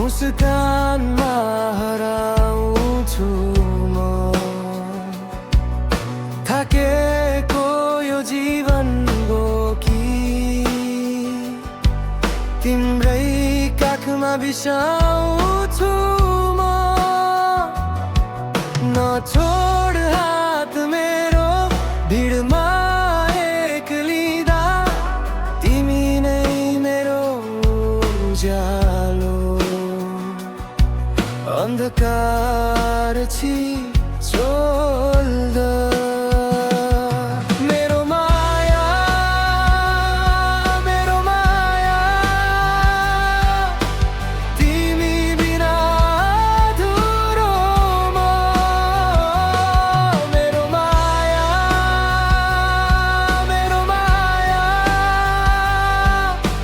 मुस्कानमा हराउँछु म थाकेको यो जीवन बोकी तिम्रै काखमा बिसाउँछु म नछोड हात मेरो भिडमा एक्लिँदा तिमी नै मेरो उज्यालो अन्धकार छिचोल्दा मेरो माया तिमी बिना अधुरो म मेरो माया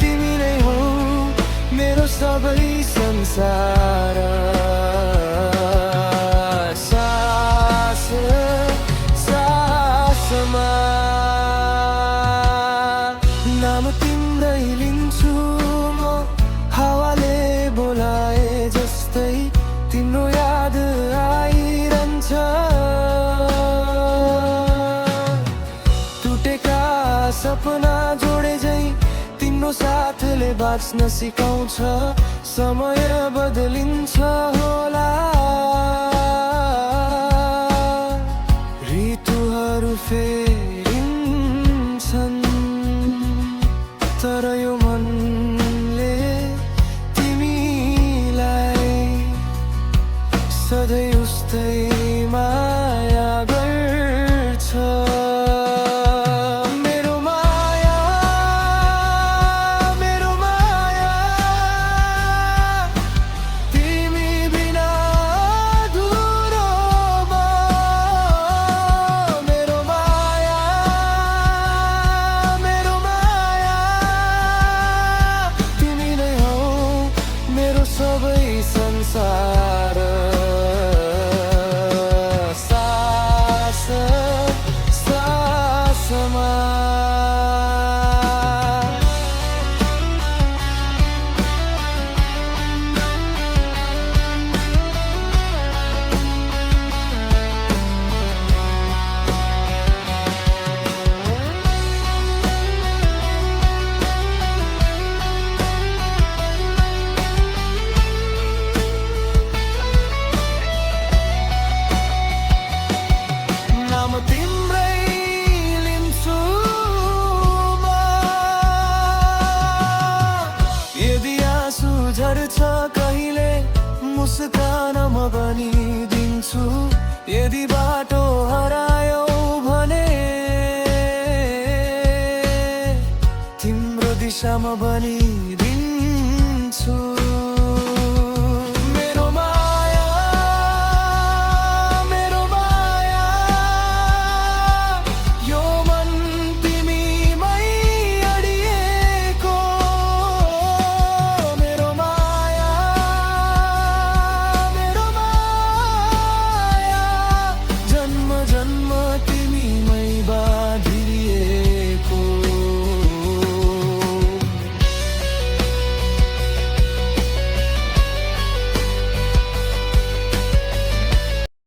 तिमी नै हौ मेरो सबै संसार नाम तिम्रै लिन्छु म हावाले बोलाए जस्तै तिम्रो याद आइरहन्छ टुटेका सपना जोडे झै तिम्रो साथले बाँच्न सिकाउँछ समय बदलिन्छ होला ऋतुहरू फेरिन्छन् तर यो मनले तिमीलाई सधैँ उस्तै माया गर्छ मेरो माया तिमी बिना अधुरो म मेरो माया तिमी नै हौ मेरो सबै संसार सास सासमा नाम तिम्रै लिन्छु म यदि आँसु झर्छ कहिले मुस्कान म बनिदिन्छु यदि बाटो हरायो भने तिम्रो दिशामा बनि